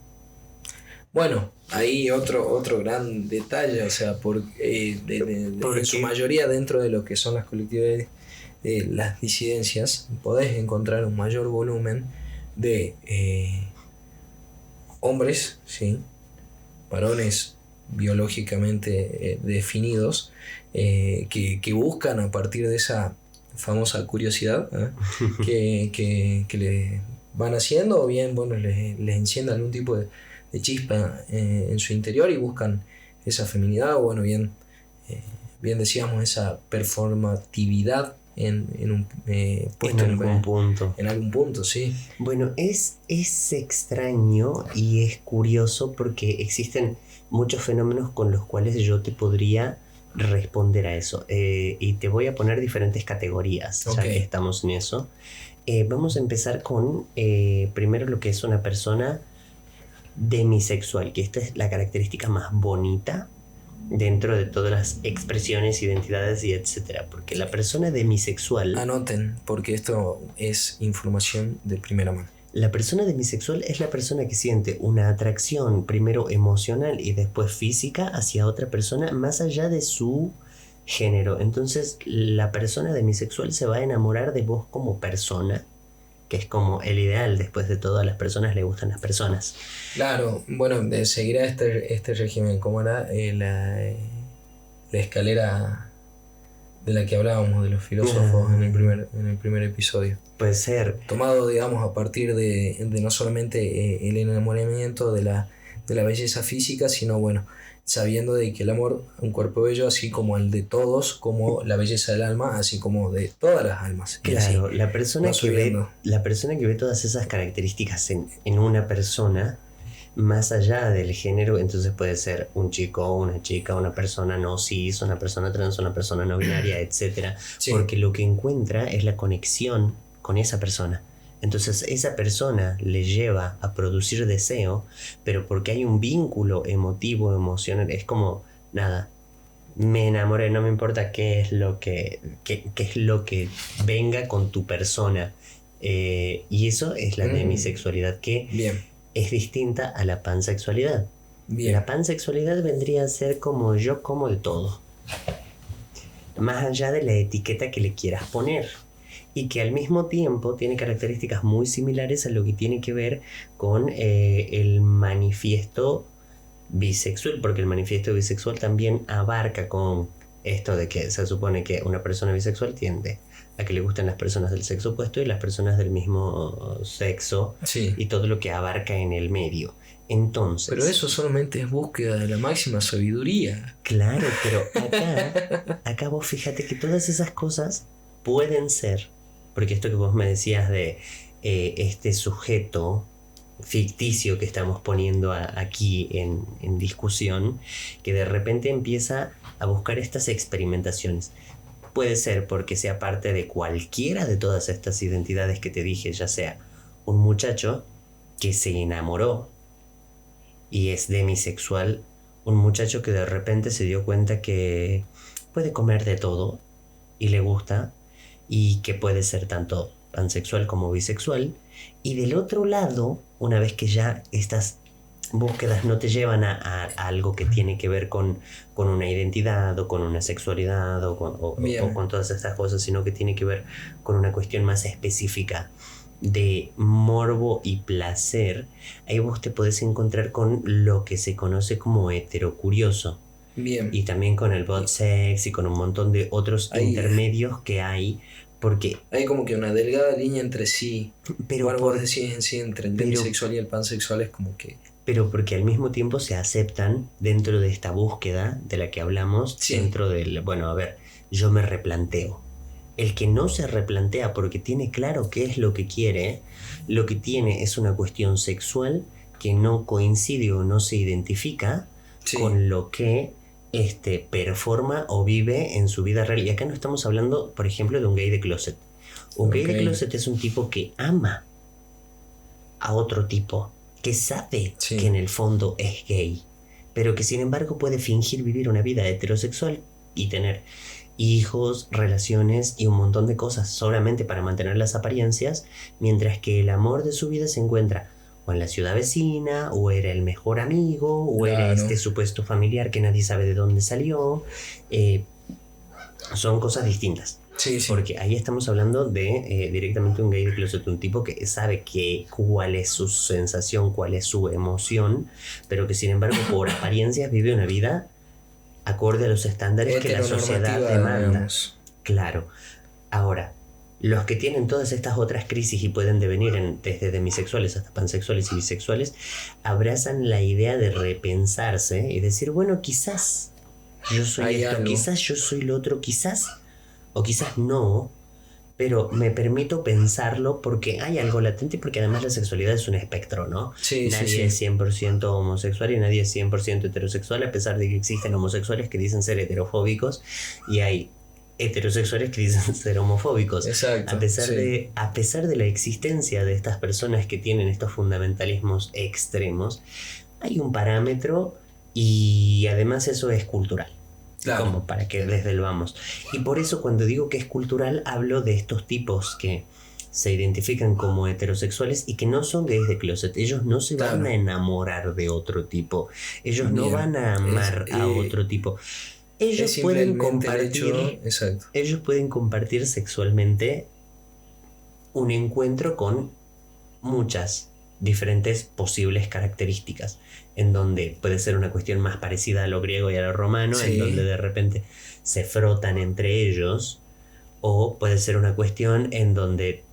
Bueno, ahí otro gran detalle, o sea, en su mayoría dentro de lo que son las colectividades, las disidencias, podés encontrar un mayor volumen de hombres, ¿sí? Varones biológicamente definidos, que buscan a partir de esa famosa curiosidad que le van haciendo, o bien bueno, les enciende algún tipo de chispa en su interior y buscan esa feminidad, o bueno, bien decíamos, esa performatividad en algún punto, sí. Bueno, es extraño y es curioso porque existen muchos fenómenos con los cuales yo te podría responder a eso. Y te voy a poner diferentes categorías, ya que estamos en eso. Vamos a empezar con primero lo que es una persona demisexual, que esta es la característica más bonita dentro de todas las expresiones, identidades y etcétera. Porque la persona demisexual... Anoten, porque esto es información de primera mano. La persona demisexual es la persona que siente una atracción primero emocional y después física hacia otra persona más allá de su género. Entonces la persona demisexual se va a enamorar de vos como persona, que es como el ideal. Después de todo, a las personas le gustan las personas. Claro, bueno, seguirá este régimen, ¿cómo era? La escalera de la que hablábamos de los filósofos en el primer episodio. Puede ser. Tomado, digamos, a partir de no solamente el enamoramiento de la belleza física, sino, bueno, sabiendo de que el amor, un cuerpo bello, así como el de todos, como la belleza del alma, así como de todas las almas. Claro, así, la persona que ve todas esas características en una persona, más allá del género, entonces puede ser un chico, una chica, una persona no cis, una persona trans, una persona no binaria, etc. Sí. Porque lo que encuentra es la conexión con esa persona. Entonces esa persona le lleva a producir deseo, pero porque hay un vínculo emotivo, emocional. Es como, nada, me enamoré, no me importa qué es lo que venga con tu persona. Y eso es la demisexualidad, que bien, es distinta a la pansexualidad. Bien. La pansexualidad vendría a ser como yo como de todo, más allá de la etiqueta que le quieras poner, y que al mismo tiempo tiene características muy similares a lo que tiene que ver con el manifiesto bisexual, porque el manifiesto bisexual también abarca con esto de que se supone que una persona bisexual tiende a que le gusten las personas del sexo opuesto y las personas del mismo sexo, sí, y todo lo que abarca en el medio. Entonces, pero eso solamente es búsqueda de la máxima sabiduría. Claro, pero acá vos fíjate que todas esas cosas pueden ser, porque esto que vos me decías de este sujeto ficticio que estamos poniendo aquí en discusión, que de repente empieza a buscar estas experimentaciones. Puede ser porque sea parte de cualquiera de todas estas identidades que te dije, ya sea un muchacho que se enamoró y es demisexual, un muchacho que de repente se dio cuenta que puede comer de todo y le gusta, y que puede ser tanto pansexual como bisexual. Y del otro lado, una vez que ya estas búsquedas no te llevan a algo que tiene que ver con una identidad o con una sexualidad o con todas estas cosas, sino que tiene que ver con una cuestión más específica de morbo y placer, ahí vos te podés encontrar con lo que se conoce como heterocurioso. Bien. Y también con el bot sex y con un montón de otros intermedios que hay, porque hay como que una delgada línea entre sí. Pero bueno, vos decís en sí, entre el demisexual y el pansexual es como que... Pero porque al mismo tiempo se aceptan dentro de esta búsqueda de la que hablamos, sí, dentro del... Bueno, a ver, yo me replanteo. El que no se replantea porque tiene claro qué es lo que quiere, lo que tiene es una cuestión sexual que no coincide o no se identifica, sí, con lo que performa o vive en su vida real. Y acá no estamos hablando, por ejemplo, de un gay de closet. Un gay de closet es un tipo que ama a otro tipo, que sabe, sí, que en el fondo es gay, pero que sin embargo puede fingir vivir una vida heterosexual y tener hijos, relaciones y un montón de cosas solamente para mantener las apariencias, mientras que el amor de su vida se encuentra o en la ciudad vecina, o era el mejor amigo, o claro, era este supuesto familiar que nadie sabe de dónde salió. Son cosas distintas. Sí, sí. Porque ahí estamos hablando de directamente un gay de closet, un tipo que sabe cuál es su sensación, cuál es su emoción, pero que sin embargo por apariencias vive una vida acorde a los estándares que la sociedad demanda. Digamos. Claro. Ahora, los que tienen todas estas otras crisis y pueden devenir desde demisexuales hasta pansexuales y bisexuales, abrazan la idea de repensarse y decir, bueno, quizás yo soy esto, quizás yo soy lo otro, quizás o quizás no, pero me permito pensarlo porque hay algo latente, porque además la sexualidad es un espectro, ¿no? Sí, Nadie es 100% homosexual y nadie es 100% heterosexual, a pesar de que existen homosexuales que dicen ser heterofóbicos y hay heterosexuales que dicen ser homofóbicos. Exacto. A pesar de la existencia de estas personas que tienen estos fundamentalismos extremos, hay un parámetro y además eso es cultural. Claro. Como para que desde el vamos. Y por eso cuando digo que es cultural, hablo de estos tipos que se identifican como heterosexuales y que no son gays de closet. Ellos no se van a enamorar de otro tipo. Ellos no van a amar a otro tipo. Ellos pueden compartir. Exacto. Ellos pueden compartir sexualmente un encuentro con muchas diferentes posibles características, en donde puede ser una cuestión más parecida a lo griego y a lo romano, en donde de repente se frotan entre ellos, o puede ser una cuestión en donde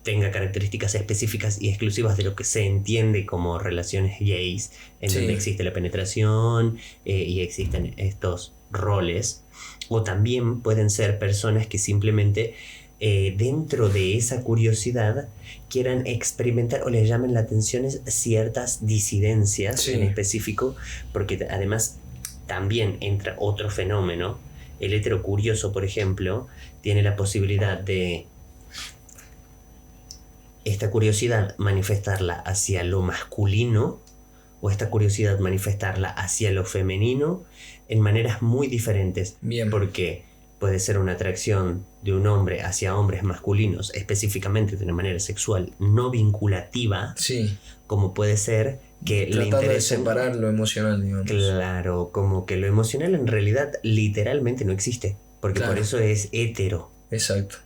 tenga características específicas y exclusivas de lo que se entiende como relaciones gays, en donde existe la penetración y existen estos roles, o también pueden ser personas que simplemente dentro de esa curiosidad quieran experimentar o les llamen la atención ciertas disidencias en específico, porque además también entra otro fenómeno. El heterocurioso, por ejemplo, tiene la posibilidad de esta curiosidad manifestarla hacia lo masculino o esta curiosidad manifestarla hacia lo femenino en maneras muy diferentes. Bien. Porque puede ser una atracción de un hombre hacia hombres masculinos, específicamente de una manera sexual no vinculativa, como puede ser que le interese de separar lo emocional, digamos. Claro, como que lo emocional en realidad literalmente no existe, porque por eso es hetero. Exacto.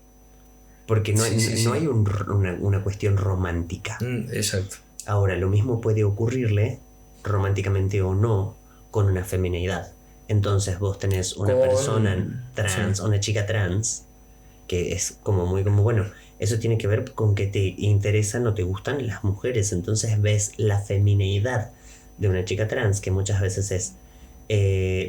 Porque no hay una cuestión romántica. Exacto. Ahora, lo mismo puede ocurrirle, románticamente o no, con una femineidad. Entonces vos tenés una persona trans, una chica trans, que es como muy como, bueno, eso tiene que ver con que te interesan o te gustan las mujeres. Entonces ves la femineidad de una chica trans, que muchas veces es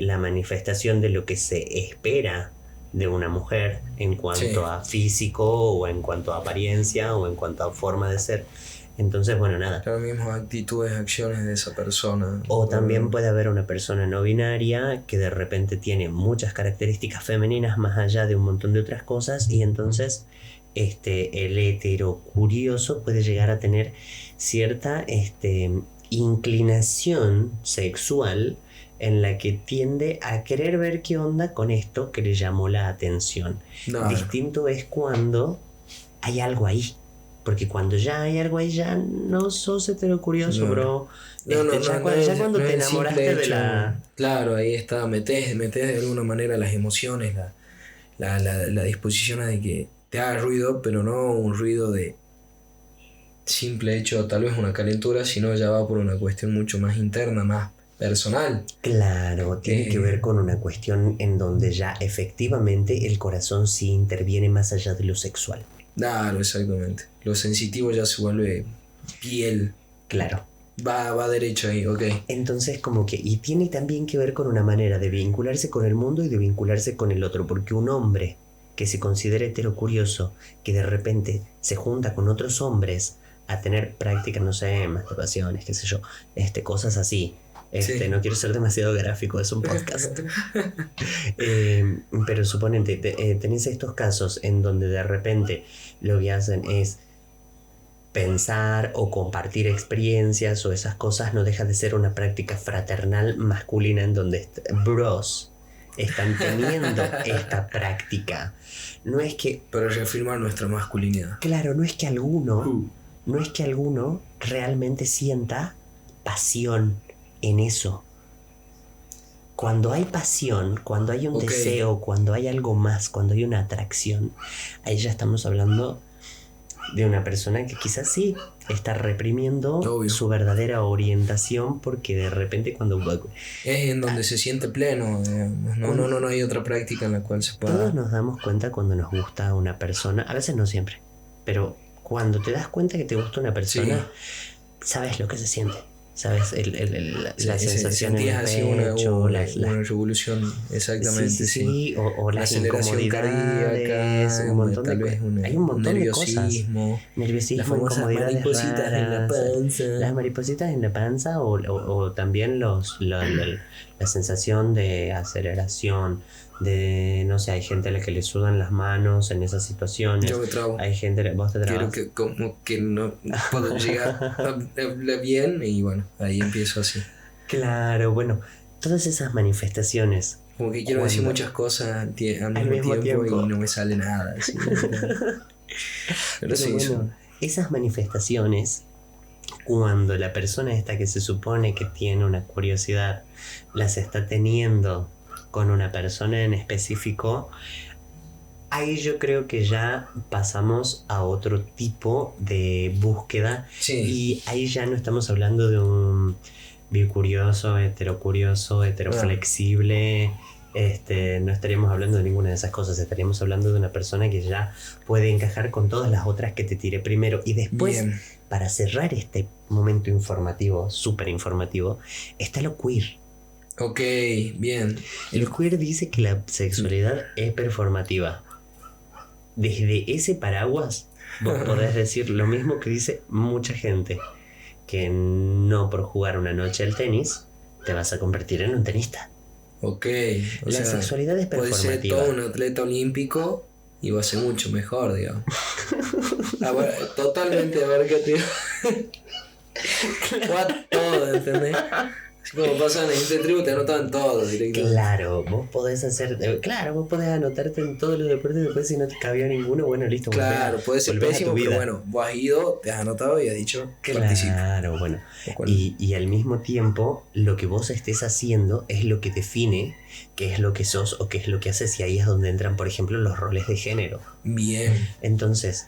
la manifestación de lo que se espera de una mujer en cuanto a físico o en cuanto a apariencia o en cuanto a forma de ser. Entonces, bueno, nada. Las mismas actitudes, acciones de esa persona. O también puede haber una persona no binaria que de repente tiene muchas características femeninas más allá de un montón de otras cosas, y entonces el heterocurioso puede llegar a tener cierta inclinación sexual en la que tiende a querer ver qué onda con esto que le llamó la atención. Distinto es cuando hay algo ahí. Porque cuando ya hay algo ahí, ya no sos heterocurioso, bro. Ya cuando te enamoraste de la... Claro, ahí está, metés de alguna manera las emociones, la disposición a de que te haga ruido, pero no un ruido de simple hecho, tal vez una calentura, sino ya va por una cuestión mucho más interna, más personal. Claro, tiene que ver con una cuestión en donde ya efectivamente el corazón sí interviene más allá de lo sexual. Claro, exactamente. Lo sensitivo ya se vuelve piel. Claro. Va derecho ahí, ok. Entonces como que... Y tiene también que ver con una manera de vincularse con el mundo y de vincularse con el otro. Porque un hombre que se considera heterocurioso, que de repente se junta con otros hombres a tener prácticas, no sé, masturbaciones, qué sé yo, cosas así. No quiero ser demasiado gráfico, es un podcast. Pero suponete, tenés estos casos en donde de repente lo que hacen es pensar o compartir experiencias o esas cosas, no deja de ser una práctica fraternal masculina en donde bros están teniendo esta práctica. No es que... Para reafirmar nuestra masculinidad. Claro, no es que alguno realmente sienta pasión en eso. Cuando hay pasión, cuando hay un deseo, cuando hay algo más, cuando hay una atracción, ahí ya estamos hablando de una persona que quizás sí está reprimiendo su verdadera orientación, porque de repente cuando... Es en donde se siente pleno. No hay otra práctica en la cual se pueda... Todos nos damos cuenta cuando nos gusta una persona, a veces no siempre, pero cuando te das cuenta que te gusta una persona, sabes lo que se siente. ¿sabes? La sensación en el pecho, una revolución, exactamente, sí. O la las aceleración incomodidades, un montón tal de vez hay un montón de cosas. Nerviosismo, las famosas incomodidades maripositas raras, en la panza. las maripositas en la panza o también la sensación de aceleración, de, no sé, hay gente a la que le sudan las manos en esas situaciones. Yo me trabo. Hay gente, vos te trabas. Quiero que como que no puedo llegar a hablar bien y bueno, ahí empiezo así. Claro, bueno, todas esas manifestaciones. Como que quiero decir muchas cosas al mismo tiempo y no me sale nada. Así, Pero sí, bueno, esas manifestaciones, cuando la persona esta que se supone que tiene una curiosidad, las está teniendo con una persona en específico, ahí yo creo que ya pasamos a otro tipo de búsqueda. Sí. Y ahí ya no estamos hablando de un bicurioso, heterocurioso, heteroflexible. No estaríamos hablando de ninguna de esas cosas. Estaríamos hablando de una persona que ya puede encajar con todas las otras que te tiré primero. Y después, bien, para cerrar este momento informativo, súper informativo, está lo queer. Ok, bien. El queer dice que la sexualidad es performativa. Desde ese paraguas vos podés decir lo mismo que dice mucha gente, que no por jugar una noche al tenis te vas a convertir en un tenista. Ok, la sexualidad es performativa. Puede ser todo un atleta olímpico y va a ser mucho mejor, digamos. Totalmente abarcativo. Todo, ¿entendés? Así como pasan en este tribu, te anotan todo directamente. Claro, vos podés anotarte en todos los deportes y después si no te cabía ninguno, bueno, listo. Claro, puede ser pésimo, pero bueno, vos has ido, te has anotado y has dicho que participas. Claro, bueno. Y al mismo tiempo, lo que vos estés haciendo es lo que define qué es lo que sos o qué es lo que haces, y ahí es donde entran, por ejemplo, los roles de género. Bien. Entonces,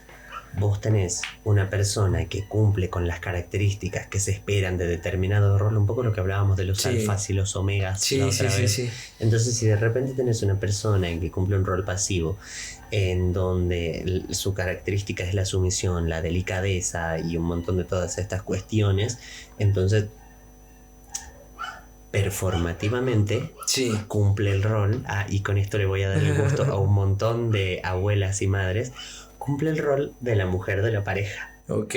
vos tenés una persona que cumple con las características que se esperan de determinado rol, un poco lo que hablábamos de los alfas y los omegas la otra vez. Sí. Entonces, si de repente tenés una persona que cumple un rol pasivo, en donde su característica es la sumisión, la delicadeza y un montón de todas estas cuestiones, entonces performativamente cumple el rol, y con esto le voy a dar el gusto a un montón de abuelas y madres, cumple el rol de la mujer de la pareja. Ok.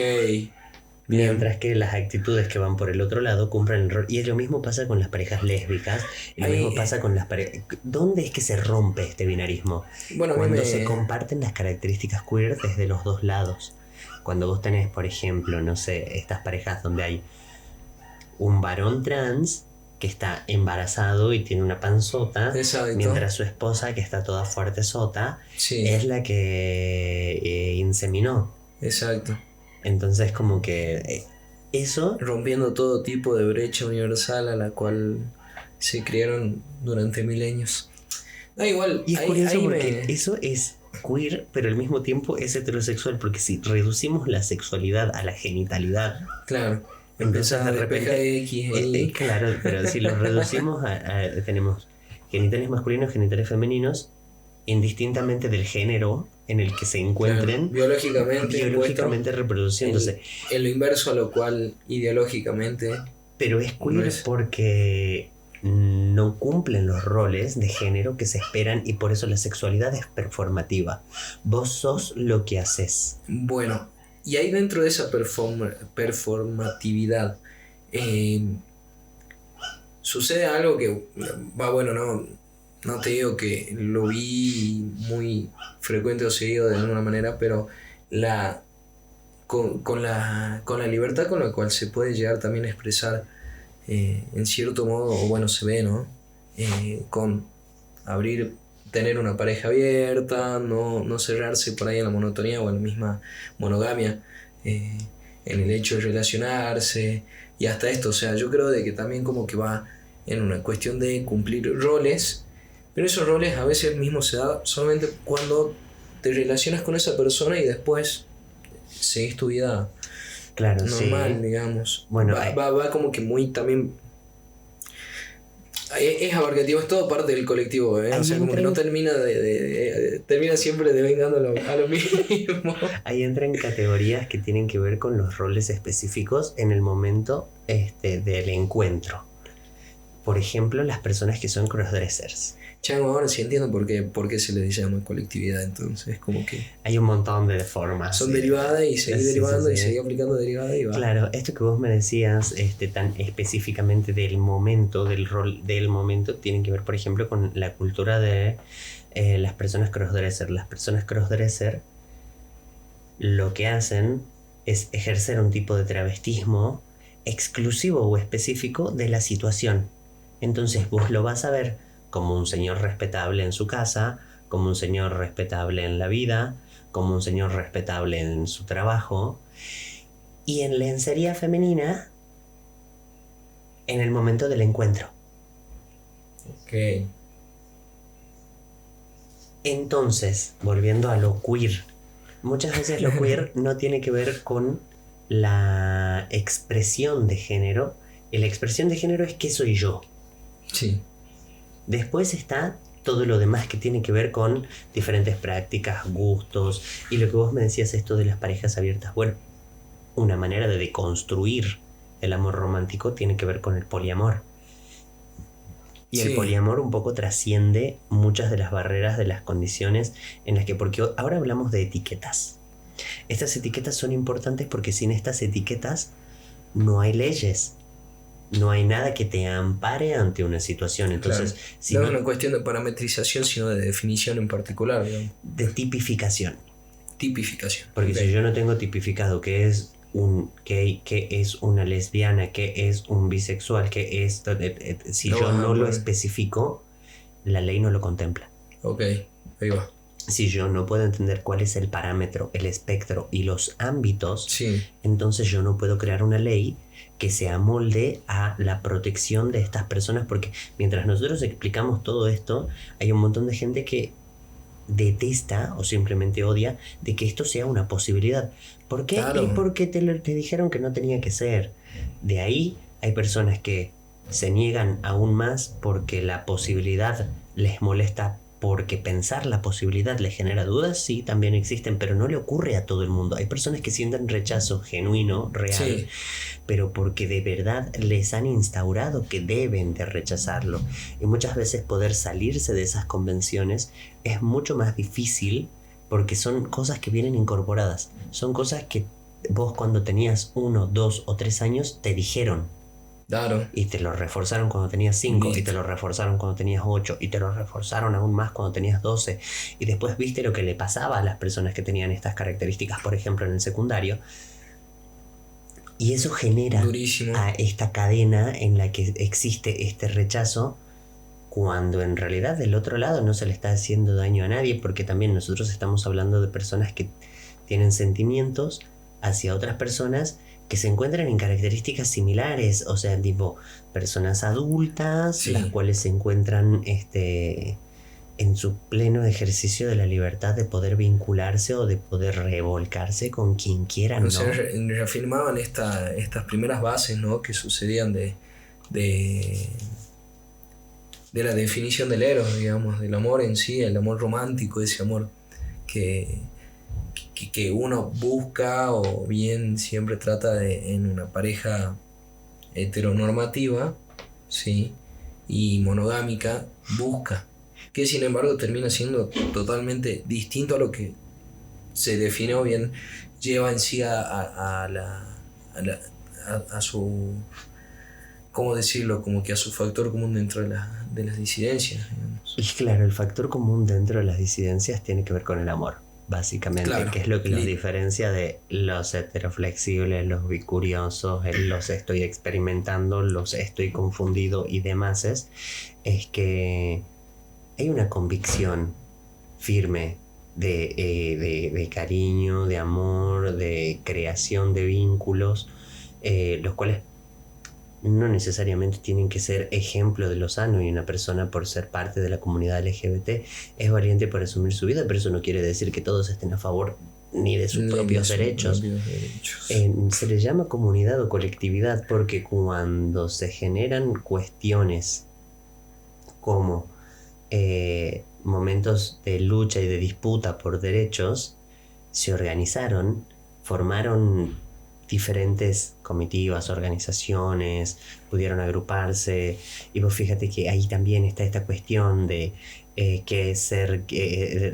Mientras que las actitudes que van por el otro lado cumplen el rol. Y lo mismo pasa con las parejas lésbicas. Y lo mismo pasa con las parejas. ¿Dónde es que se rompe este binarismo? Bueno, cuando se comparten las características queer desde los dos lados. Cuando vos tenés, por ejemplo, no sé, estas parejas donde hay un varón trans que está embarazado y tiene una panzota, mientras su esposa, que está toda fuertezota, es la que inseminó. Exacto. Entonces como que eso... rompiendo todo tipo de brecha universal a la cual se crearon durante milenios. Igual. Y es curioso porque eso es queer, pero al mismo tiempo es heterosexual, porque si reducimos la sexualidad a la genitalidad... Claro. Entonces de repente X, claro, pero si lo reducimos tenemos genitales masculinos, genitales femeninos, indistintamente del género en el que se encuentren, biológicamente reproduciéndose. En lo inverso a lo cual ideológicamente. Pero es queer porque no cumplen los roles de género que se esperan, y por eso la sexualidad es performativa. Vos sos lo que haces. Bueno, y ahí dentro de esa performatividad sucede algo que no te digo que lo vi muy frecuente o seguido de alguna manera, pero con la libertad con la cual se puede llegar también a expresar en cierto modo, o bueno, se ve, ¿no? Con tener una pareja abierta, no cerrarse por ahí en la monotonía o en la misma monogamia, en el hecho de relacionarse y hasta esto. O sea, yo creo de que también como que va en una cuestión de cumplir roles, pero esos roles a veces mismo se da solamente cuando te relacionas con esa persona y después seguís tu vida normal, digamos. Bueno, va como que muy también... Es abarcativo, es todo parte del colectivo, o sea, como que no termina termina siempre devengando a lo mismo. Ahí entran categorías que tienen que ver con los roles específicos en el momento del encuentro. Por ejemplo, las personas que son crossdressers. Chango, ahora sí entiendo por qué se le llama colectividad, entonces, como que... Hay un montón de formas. Son derivadas y seguir derivando y seguir aplicando derivadas y va. Claro, esto que vos me decías tan específicamente del momento, del rol del momento, tiene que ver, por ejemplo, con la cultura de las personas crossdresser. Las personas crossdresser lo que hacen es ejercer un tipo de travestismo exclusivo o específico de la situación. Entonces vos lo vas a ver como un señor respetable en su casa, como un señor respetable en la vida, como un señor respetable en su trabajo, y en lencería femenina en el momento del encuentro. Ok. Entonces, volviendo a lo queer, muchas veces lo queer no tiene que ver con la expresión de género. Y la expresión de género es ¿qué soy yo? Sí. Después está todo lo demás que tiene que ver con diferentes prácticas, gustos, y lo que vos me decías, esto de las parejas abiertas. Bueno, una manera de deconstruir el amor romántico tiene que ver con el poliamor. Y el poliamor un poco trasciende muchas de las barreras, de las condiciones en las que... Porque ahora hablamos de etiquetas. Estas etiquetas son importantes porque sin estas etiquetas no hay leyes. No hay nada que te ampare ante una situación. Entonces, claro. Si no es una cuestión de parametrización, sino de definición en particular, digamos. De tipificación. Tipificación. Porque si yo no tengo tipificado qué es un gay, qué es una lesbiana, qué es un bisexual, qué es... si yo no lo especifico, la ley no lo contempla. Ok, ahí va. Si yo no puedo entender cuál es el parámetro, el espectro y los ámbitos, entonces yo no puedo crear una ley que se amolde a la protección de estas personas, porque mientras nosotros explicamos todo esto, hay un montón de gente que detesta o simplemente odia de que esto sea una posibilidad. ¿Por qué? Claro. Y porque te dijeron que no tenía que ser. De ahí hay personas que se niegan aún más porque la posibilidad les molesta, porque pensar la posibilidad les genera dudas. Sí, también existen, pero no le ocurre a todo el mundo. Hay personas que sienten rechazo genuino, real, pero porque de verdad les han instaurado que deben de rechazarlo. Y muchas veces poder salirse de esas convenciones es mucho más difícil porque son cosas que vienen incorporadas. Son cosas que vos cuando tenías 1, 2 o 3 años te dijeron. Claro. Y te lo reforzaron cuando tenías 5, y te lo reforzaron cuando tenías 8, y te lo reforzaron aún más cuando tenías 12. Y después viste lo que le pasaba a las personas que tenían estas características, por ejemplo, en el secundario. Y eso genera a esta cadena en la que existe este rechazo, cuando en realidad del otro lado no se le está haciendo daño a nadie, porque también nosotros estamos hablando de personas que tienen sentimientos hacia otras personas que se encuentran en características similares, o sea, tipo personas adultas, las cuales se encuentran en su pleno ejercicio de la libertad de poder vincularse o de poder revolcarse con quien quieran, ¿no? O sea, reafirmaban estas primeras bases, ¿no?, que sucedían de la definición del héroe, digamos, del amor en sí, el amor romántico, ese amor que uno busca o bien siempre trata en una pareja heteronormativa, ¿sí?, y monogámica, busca, que sin embargo termina siendo totalmente distinto a lo que se define o bien lleva en sí a su, ¿cómo decirlo?, como que a su factor común dentro de las disidencias, digamos. Y claro, el factor común dentro de las disidencias tiene que ver con el amor, básicamente, que es lo que los diferencia de los heteroflexibles, los bicuriosos, los estoy experimentando, los estoy confundido y demás. Es que hay una convicción firme de cariño, de amor, de creación de vínculos, los cuales no necesariamente tienen que ser ejemplo de lo sano, y una persona, por ser parte de la comunidad LGBT, es valiente por asumir su vida, pero eso no quiere decir que todos estén a favor ni de sus propios derechos. Se le llama comunidad o colectividad porque cuando se generan cuestiones como momentos de lucha y de disputa por derechos, se organizaron, formaron diferentes comitivas, organizaciones, pudieron agruparse. Y vos fíjate que ahí también está esta cuestión de qué es ser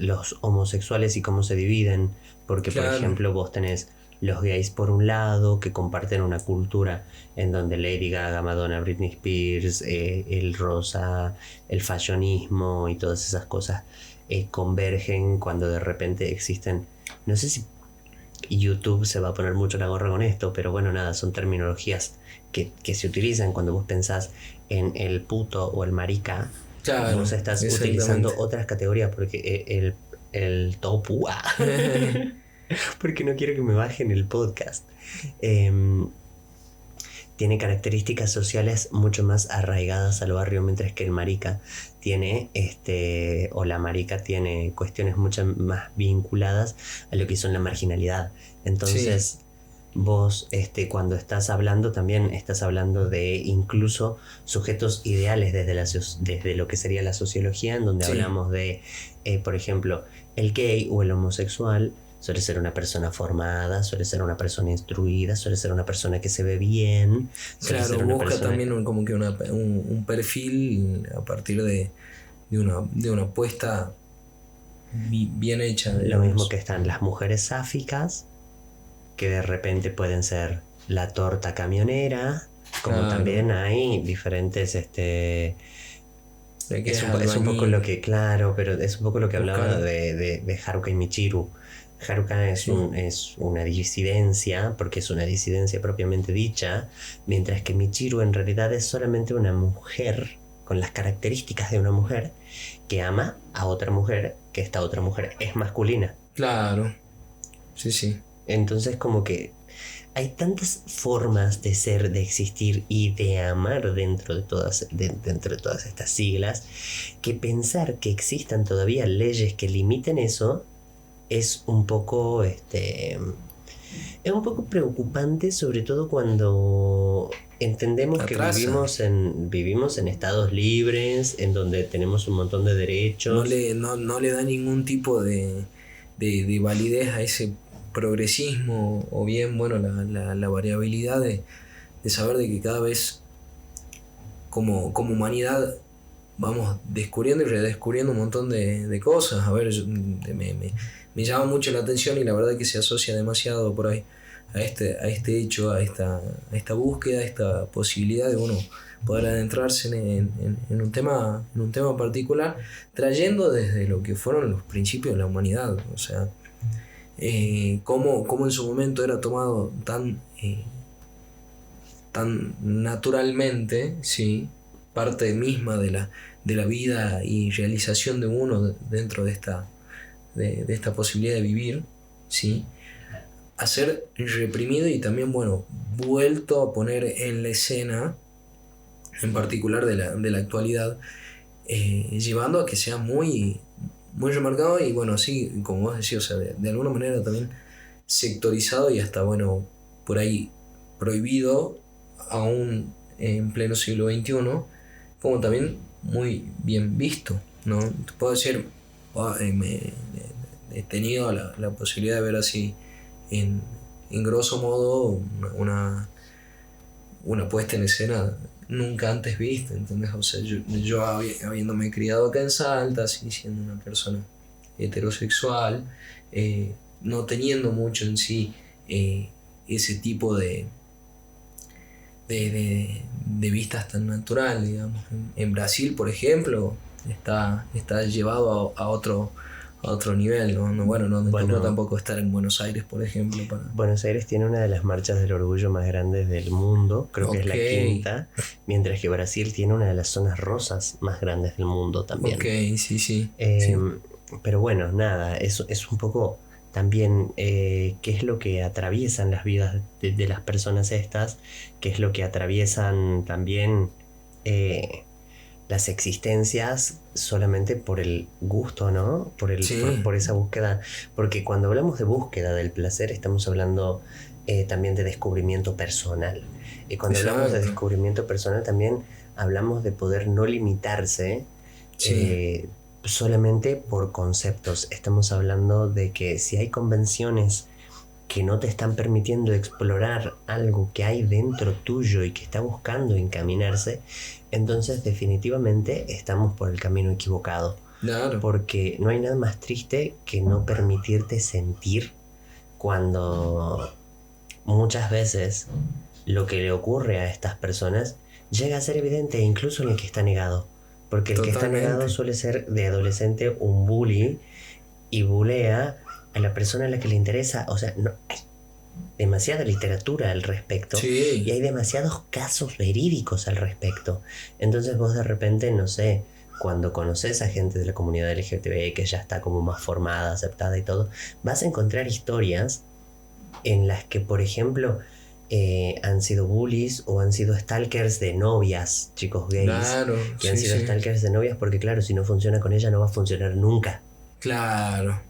los homosexuales y cómo se dividen. Porque, Claro. por ejemplo, vos tenés los gays por un lado, que comparten una cultura en donde Lady Gaga, Madonna, Britney Spears, el rosa, el fashionismo y todas esas cosas convergen cuando de repente existen, no sé si YouTube se va a poner mucho la gorra con esto, pero bueno, nada, son terminologías que se utilizan cuando vos pensás en el puto o el marica. Claro, vos estás utilizando otras categorías porque el topu, porque no quiero que me bajen el podcast, tiene características sociales mucho más arraigadas al barrio, mientras que el marica tiene, o la marica tiene cuestiones mucho más vinculadas a lo que son la marginalidad. Entonces, vos cuando estás hablando, también estás hablando de incluso sujetos ideales desde lo que sería la sociología, en donde hablamos de, por ejemplo, el gay o el homosexual suele ser una persona formada, suele ser una persona instruida, suele ser una persona que se ve bien. Claro, busca también como que un perfil a partir de una apuesta bien hecha. Lo mismo que están las mujeres sáficas, que de repente pueden ser la torta camionera, como también hay diferentes es un poco lo que, claro, pero es un poco lo que hablaba de Haruka y Michiru. Haruka es una disidencia, porque es una disidencia propiamente dicha, mientras que Michiru en realidad es solamente una mujer con las características de una mujer que ama a otra mujer, que esta otra mujer es masculina. Claro, sí. Entonces como que hay tantas formas de ser, de existir y de amar dentro de todas estas siglas, que pensar que existan todavía leyes que limiten eso es un poco preocupante, sobre todo cuando entendemos que vivimos en estados libres, en donde tenemos un montón de derechos. No le da ningún tipo de validez a ese progresismo, o bien, bueno, la variabilidad de saber de que cada vez como humanidad vamos descubriendo y redescubriendo un montón de cosas. A ver, me llama mucho la atención, y la verdad que se asocia demasiado por ahí a este hecho, a esta búsqueda, a esta posibilidad de uno poder adentrarse en un tema particular, trayendo desde lo que fueron los principios de la humanidad. O sea, cómo en su momento era tomado tan naturalmente, ¿sí?, parte misma de la vida y realización de uno dentro de esta posibilidad de vivir, ¿sí?, a ser reprimido y también, bueno, vuelto a poner en la escena, en particular de la actualidad, llevando a que sea muy, muy remarcado y, bueno, así como vos decís, o sea, de alguna manera también sectorizado y hasta, bueno, por ahí prohibido aún en pleno siglo XXI, como también muy bien visto, ¿no? Te puedo decir, he tenido la posibilidad de ver así en grosso modo una puesta en escena nunca antes vista, ¿entendés? O sea, yo habiéndome criado acá en Salta, así, siendo una persona heterosexual, no teniendo mucho en sí ese tipo de vistas tan natural, digamos. En Brasil, por ejemplo, está llevado a otro nivel, ¿no? No tocó tampoco estar en Buenos Aires, por ejemplo. Buenos Aires tiene una de las marchas del orgullo más grandes del mundo, creo que es la quinta, mientras que Brasil tiene una de las zonas rosas más grandes del mundo también. Sí. Pero bueno, nada, es un poco también qué es lo que atraviesan las vidas de las personas estas, qué es lo que atraviesan también las existencias solamente por el gusto, ¿no? Por esa búsqueda. Porque cuando hablamos de búsqueda del placer, estamos hablando también de descubrimiento personal. Y cuando hablamos de descubrimiento personal, también hablamos de poder no limitarse solamente por conceptos. Estamos hablando de que si hay convenciones que no te están permitiendo explorar algo que hay dentro tuyo y que está buscando encaminarse, entonces definitivamente estamos por el camino equivocado. Claro. Porque no hay nada más triste que no permitirte sentir cuando muchas veces lo que le ocurre a estas personas llega a ser evidente incluso en el que está negado. Porque el que está negado suele ser de adolescente un bully y bulea a la persona a la que le interesa. O sea, no hay demasiada literatura al respecto. Sí. Y hay demasiados casos verídicos al respecto. Entonces vos de repente, no sé, cuando conoces a gente de la comunidad LGTB que ya está como más formada, aceptada y todo, vas a encontrar historias en las que, por ejemplo, han sido bullies o han sido stalkers de novias, chicos gays, claro, que han sido stalkers de novias porque claro, si no funciona con ella no va a funcionar nunca. Claro.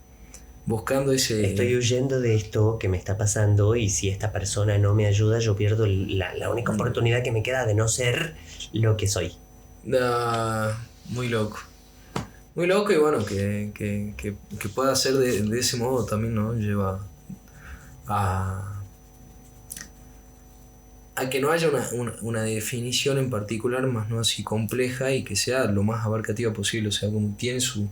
Buscando ese... Estoy huyendo de esto que me está pasando y si esta persona no me ayuda yo pierdo la única oportunidad que me queda de no ser lo que soy. Muy loco. Muy loco y bueno, que pueda ser de ese modo también, ¿no? Lleva a que no haya una definición en particular, más no así compleja y que sea lo más abarcativa posible. O sea, como tiene su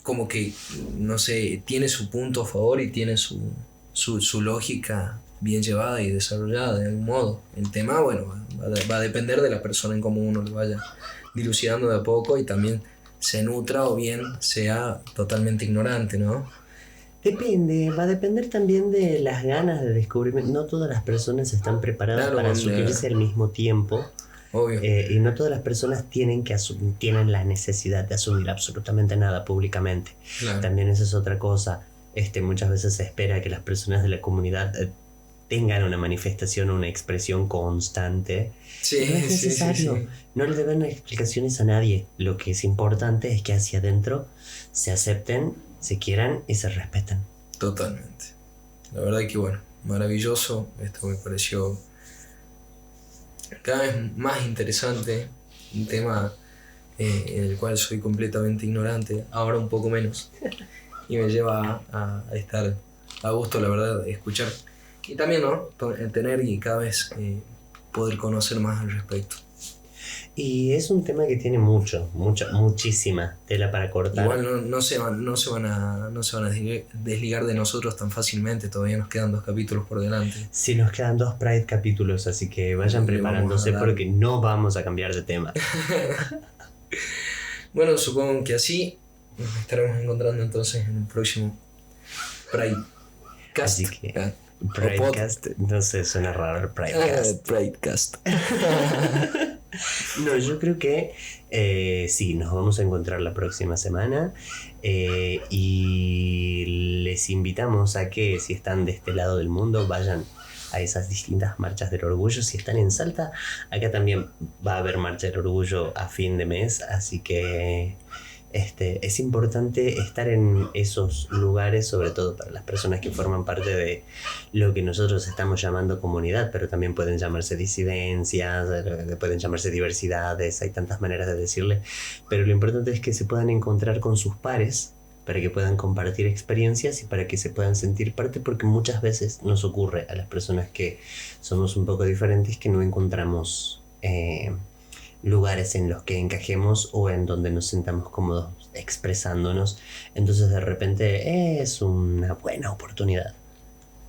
como que, no sé, tiene su punto a favor y tiene su lógica bien llevada y desarrollada de algún modo. El tema, bueno, va a depender de la persona en cómo uno lo vaya dilucidando de a poco y también se nutra o bien sea totalmente ignorante, ¿no? Depende, va a depender también de las ganas de descubrimiento. No todas las personas están preparadas para asumirse al mismo tiempo. Obvio. Y no todas las personas tienen la necesidad de asumir absolutamente nada públicamente. Claro. También esa es otra cosa. Muchas veces se espera que las personas de la comunidad tengan una manifestación o una expresión constante. Sí, no es necesario. Sí. No le deben explicaciones a nadie. Lo que es importante es que hacia adentro se acepten, se quieran y se respeten. Totalmente. La verdad que bueno, maravilloso. Esto me pareció cada vez más interesante. Un tema en el cual soy completamente ignorante, ahora un poco menos. Y me lleva a estar a gusto, la verdad, escuchar. Y también, ¿no? Tener y cada vez poder conocer más al respecto. Y es un tema que tiene muchísima tela para cortar. Igual no se van a desligar de nosotros tan fácilmente. Todavía nos quedan 2 capítulos por delante. Sí, nos quedan 2 Pride capítulos, así que vayan preparándose porque no vamos a cambiar de tema. Bueno, supongo que así nos estaremos encontrando entonces en el próximo Pridecast. Así que Pridecast, no sé, suena raro el Pridecast. Pridecast. No, yo creo que sí, nos vamos a encontrar la próxima semana y les invitamos a que si están de este lado del mundo vayan a esas distintas marchas del orgullo. Si están en Salta, acá también va a haber marcha del orgullo a fin de mes, así que es importante estar en esos lugares, sobre todo para las personas que forman parte de lo que nosotros estamos llamando comunidad, pero también pueden llamarse disidencias, pueden llamarse diversidades, hay tantas maneras de decirle, pero lo importante es que se puedan encontrar con sus pares para que puedan compartir experiencias y para que se puedan sentir parte, porque muchas veces nos ocurre a las personas que somos un poco diferentes que no encontramos lugares en los que encajemos o en donde nos sintamos cómodos expresándonos. Entonces de repente es una buena oportunidad